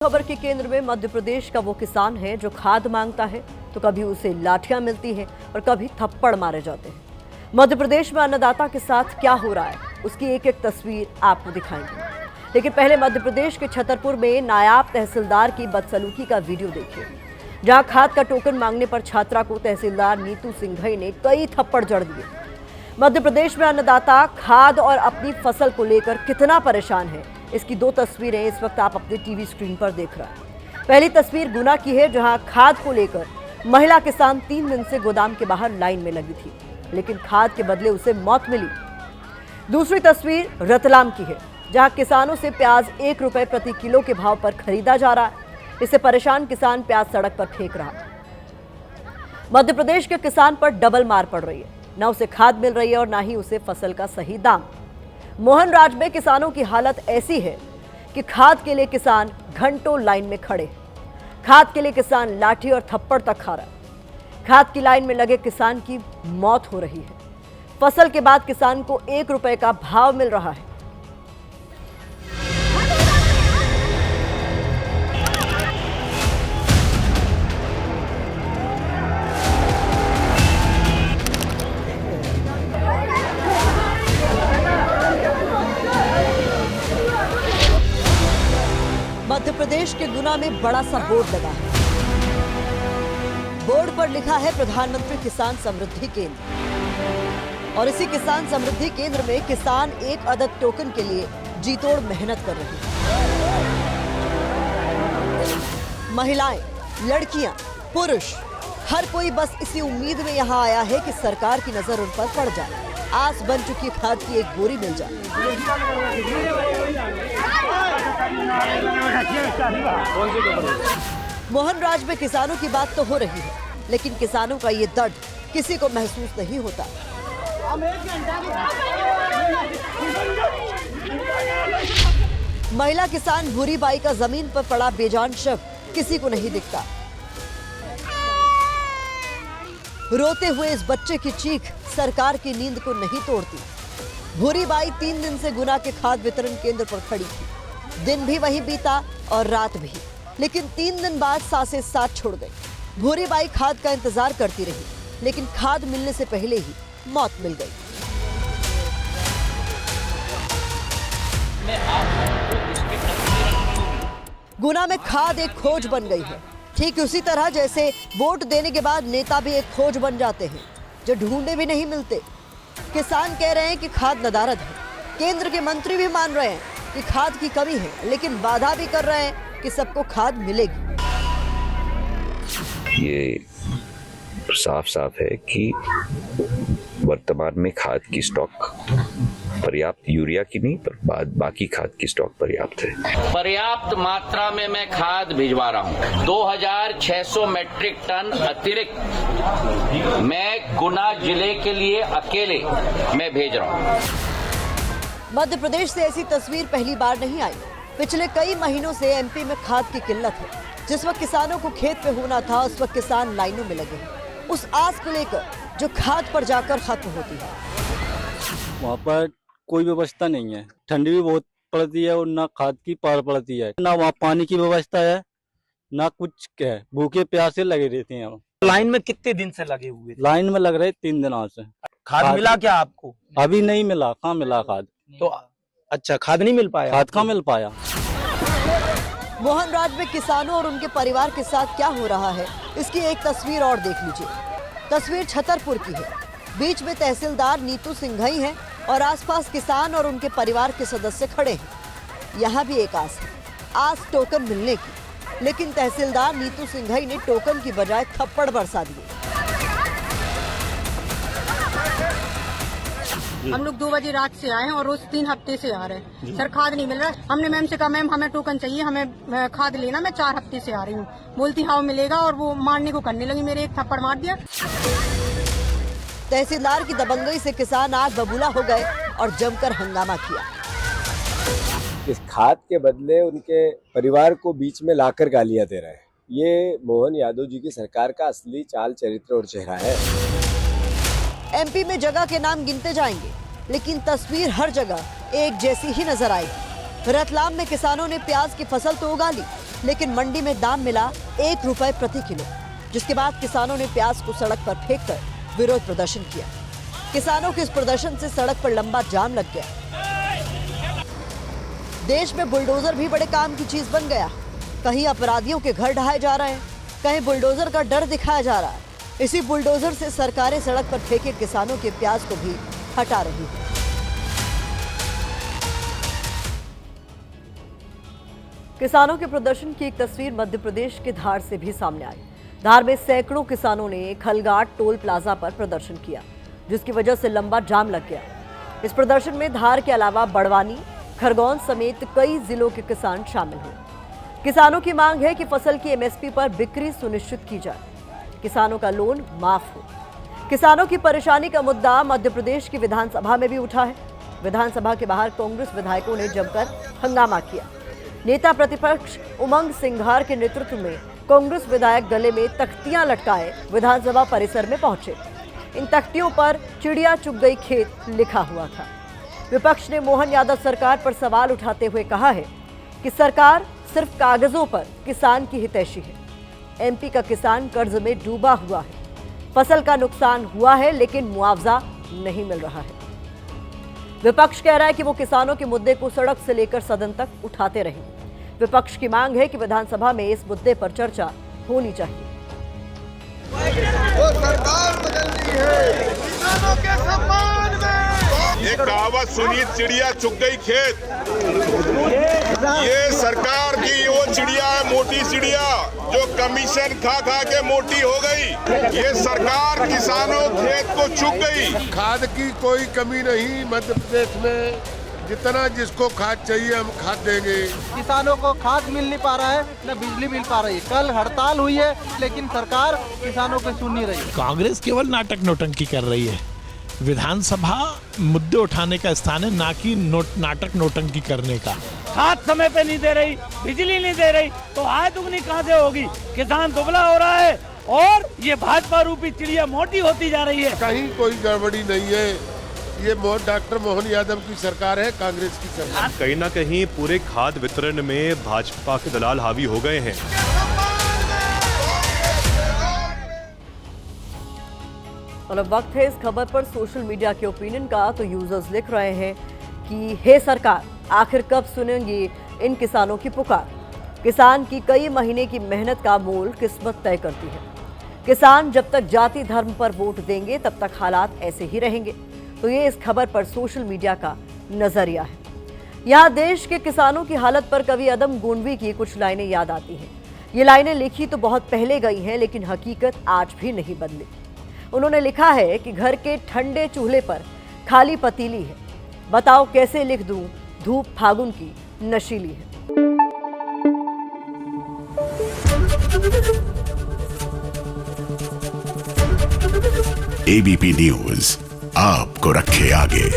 खबर के केंद्र में मध्य प्रदेश का वो किसान है जो खाद मांगता है तो कभी उसे लाठियां मिलती है और कभी थप्पड़ मारे जाते हैं। मध्य प्रदेश में अन्नदाता के साथ क्या हो रहा है उसकी एक एक तस्वीर आपको दिखाएंगे, लेकिन पहले मध्य प्रदेश के छतरपुर में नायाब तहसीलदार की बदसलूकी का वीडियो देखिए, जहां खाद का टोकन मांगने पर छात्रा को तहसीलदार नीतू सिंघई ने कई थप्पड़ जड़ दिए। मध्य प्रदेश में अन्नदाता खाद और अपनी फसल को लेकर कितना परेशान है, इसकी दो तस्वीरें इस वक्त आप अपने टीवी स्क्रीन पर देख रहे हैं। पहली तस्वीर गुना की है, जहां खाद को लेकर महिला किसान 3 दिन से गोदाम के बाहर लाइन में लगी थी, लेकिन खाद के बदले उसे मौत मिली। दूसरी तस्वीर रतलाम की है, जहां किसानों से प्याज 1 रुपए प्रति किलो के भाव पर खरीदा जा रहा है। इससे परेशान किसान प्याज सड़क पर फेंक रहा है। मध्य प्रदेश के किसान पर डबल मार पड़ रही है, न उसे खाद मिल रही है और न ही उसे फसल का सही दाम। मोहनराज में किसानों की हालत ऐसी है कि खाद के लिए किसान घंटों लाइन में खड़े हैं। खाद के लिए किसान लाठी और थप्पड़ तक खा रहा है। खाद की लाइन में लगे किसान की मौत हो रही है। फसल के बाद किसान को 1 रुपए का भाव मिल रहा है। मध्य प्रदेश के गुना में बड़ा सा बोर्ड लगा है। बोर्ड पर लिखा है प्रधानमंत्री किसान समृद्धि केंद्र, और इसी किसान समृद्धि केंद्र में किसान 1 अदद टोकन के लिए जीतोड़ मेहनत कर रहे हैं। महिलाएं, लड़कियां, पुरुष, हर कोई बस इसी उम्मीद में यहाँ आया है कि सरकार की नजर उन पर पड़ जाए, आस बन चुकी खाद की एक बोरी मिल जाए। मोहनराज में किसानों की बात तो हो रही है, लेकिन किसानों का ये दर्द किसी को महसूस नहीं होता। महिला किसान भूरी बाई का जमीन पर पड़ा बेजान शव किसी को नहीं दिखता। रोते हुए इस बच्चे की चीख सरकार की नींद को नहीं तोड़ती। भूरी बाई 3 दिन से गुना के खाद वितरण केंद्र पर खड़ी थी। दिन भी वहीं बीता और रात भी, लेकिन 3 दिन बाद सांसें साथ छोड़ गई। भूरी बाई खाद का इंतजार करती रही, लेकिन खाद मिलने से पहले ही मौत मिल गई। गुना में खाद एक खोज बन गई है, ठीक उसी तरह जैसे वोट देने के बाद नेता भी एक खोज बन जाते हैं जो ढूंढे भी नहीं मिलते। किसान कह रहे हैं कि खाद नदारद है, केंद्र के मंत्री भी मान रहे हैं कि खाद की कमी है, लेकिन वादा भी कर रहे हैं कि सबको खाद मिलेगी। ये साफ साफ है कि वर्तमान में खाद की स्टॉक पर्याप्त, यूरिया की नहीं पर बाकी खाद की स्टॉक पर्याप्त है। पर्याप्त मात्रा में मैं खाद भिजवा रहा हूँ। 2600 मैट्रिक टन अतिरिक्त मैं गुना जिले के लिए अकेले मैं भेज रहा हूँ। मध्य प्रदेश से ऐसी तस्वीर पहली बार नहीं आई। पिछले कई महीनों से एमपी में खाद की किल्लत है। जिस वक्त किसानों को खेत पे होना था, उस वक्त किसान लाइनों में लगे हैं, उस आस को लेकर जो खाद पर जाकर खत्म होती है। वहाँ पर कोई व्यवस्था नहीं है, ठंडी भी बहुत पड़ती है और ना खाद की पार पड़ती है, ना वहाँ पानी की व्यवस्था है, ना कुछ है। भूखे प्यासे लगे रहते हैं। लाइन में कितने दिन से लगे हुए थे? लाइन में लग रहे 3 दिनों से। खाद मिला क्या आपको? अभी नहीं मिला। कहाँ मिला खाद? तो अच्छा, खाद नहीं मिल पाया? खाद कहाँ मिल पाया? मोहनराज में किसानों और उनके परिवार के साथ क्या हो रहा है, इसकी एक तस्वीर और देख लीजिए। तस्वीर छतरपुर की है। बीच में तहसीलदार नीतू सिंघई हैं और आसपास किसान और उनके परिवार के सदस्य खड़े हैं। यहाँ भी एक आस है, आस टोकन मिलने की, लेकिन तहसीलदार नीतू सिंघई ने टोकन की बजाय थप्पड़ बरसा दिए। हम लोग 2 बजे रात से आए हैं और रोज 3 हफ्ते से आ रहे हैं। सर खाद नहीं मिल रहा। हमने मैम से कहा मैम हमें टोकन चाहिए, हमें खाद लेना, मैं 4 हफ्ते से आ रही हूँ। बोलती हाँ मिलेगा, और वो मारने को करने लगी, मेरे एक थप्पड़ मार दिया। तहसीलदार की दबंगई से किसान आग बबूला हो गए और जमकर हंगामा किया। इस खाद के बदले उनके परिवार को बीच में लाकर गालियां दे रहे हैं। ये मोहन यादव जी की सरकार का असली चाल चरित्र और चेहरा है। एमपी में जगह के नाम गिनते जाएंगे, लेकिन तस्वीर हर जगह एक जैसी ही नजर आएगी। रतलाम में किसानों ने प्याज की फसल तो उगा ली, लेकिन मंडी में दाम मिला 1 रुपए प्रति किलो, जिसके बाद किसानों ने प्याज को सड़क पर फेंककर विरोध प्रदर्शन किया। किसानों के इस प्रदर्शन से सड़क पर लंबा जाम लग गया। देश में बुलडोजर भी बड़े काम की चीज बन गया। कहीं अपराधियों के घर ढहाए जा रहे हैं, कहीं बुलडोजर का डर दिखाया जा रहा है। इसी बुलडोजर से सरकारें सड़क पर फेंके किसानों के प्याज को भी हटा रही है। किसानों के प्रदर्शन की एक तस्वीर मध्य प्रदेश के धार से भी सामने आई। धार में सैकड़ों किसानों ने खलगाट टोल प्लाजा पर प्रदर्शन किया, जिसकी वजह से लंबा जाम लग गया। इस प्रदर्शन में धार के अलावा बड़वानी, खरगोन समेत कई जिलों के किसान शामिल हुए। किसानों की मांग है कि फसल की एमएसपी पर बिक्री सुनिश्चित की जाए, किसानों का लोन माफ हो। किसानों की परेशानी का मुद्दा मध्य प्रदेश की विधानसभा में भी उठा है। विधानसभा के बाहर कांग्रेस विधायकों ने जमकर हंगामा किया। नेता प्रतिपक्ष उमंग सिंघार के नेतृत्व में कांग्रेस विधायक गले में तख्तियां लटकाए विधानसभा परिसर में पहुंचे। इन तख्तियों पर चिड़िया चुग गई खेत लिखा हुआ था। विपक्ष ने मोहन यादव सरकार पर सवाल उठाते हुए कहा है कि सरकार सिर्फ कागजों पर किसान की हितैषी है। एमपी का किसान कर्ज में डूबा हुआ है। फसल का नुकसान हुआ है लेकिन मुआवजा नहीं मिल रहा है। विपक्ष कह रहा है कि वो किसानों के मुद्दे को सड़क से लेकर सदन तक उठाते रहेंगे। विपक्ष की मांग है कि विधानसभा में इस मुद्दे पर चर्चा होनी चाहिए। सरकार बदलनी है किसानों के सम्मान में। ये कहावत सुनी, चिड़िया चुग गई खेत। ये सरकार की वो चिड़िया है, मोटी चिड़िया, जो कमीशन खा खा के मोटी हो गई। ये सरकार किसानों खेत को चुग गई। खाद की कोई कमी नहीं मध्य प्रदेश में, जितना जिसको खाद चाहिए हम खाद देंगे। किसानों को खाद मिल नहीं पा रहा है, न बिजली मिल पा रही है। कल हड़ताल हुई है लेकिन सरकार किसानों को सुन नहीं रही। कांग्रेस केवल नाटक नौटंकी कर रही है। विधानसभा मुद्दे उठाने का स्थान है, ना कि नाटक नौटंकी करने का। खाद समय पे नहीं दे रही, बिजली नहीं दे रही, तो आय दुगनी कहाँ से होगी? किसान दुबला हो रहा है और ये भाजपा रूपी चिड़िया मोटी होती जा रही है। कहीं कोई गड़बड़ी नहीं है। ये डॉक्टर मोहन यादव की सरकार है, कांग्रेस की सरकार। कहीं ना कहीं पूरे खाद वितरण में भाजपा के दलाल हावी हो गए हैं। और अब वक्त है इस खबर पर सोशल मीडिया के ओपिनियन का। तो यूजर्स लिख रहे हैं कि हे सरकार, आखिर कब सुनेंगी इन किसानों की पुकार? किसान की कई महीने की मेहनत का मोल किस्मत तय करती है। किसान जब तक जाति धर्म पर वोट देंगे तब तक हालात ऐसे ही रहेंगे। तो ये इस खबर पर सोशल मीडिया का नजरिया है। यहाँ देश के किसानों की हालत पर कवि अदम गोंडवी की कुछ लाइनें याद आती हैं। ये लाइनें लिखी तो बहुत पहले गई हैं, लेकिन हकीकत आज भी नहीं बदली। उन्होंने लिखा है कि घर के ठंडे चूल्हे पर खाली पतीली है, बताओ कैसे लिख दूं, धूप फागुन की नशीली है। एबीपी न्यूज आपको रखे आगे।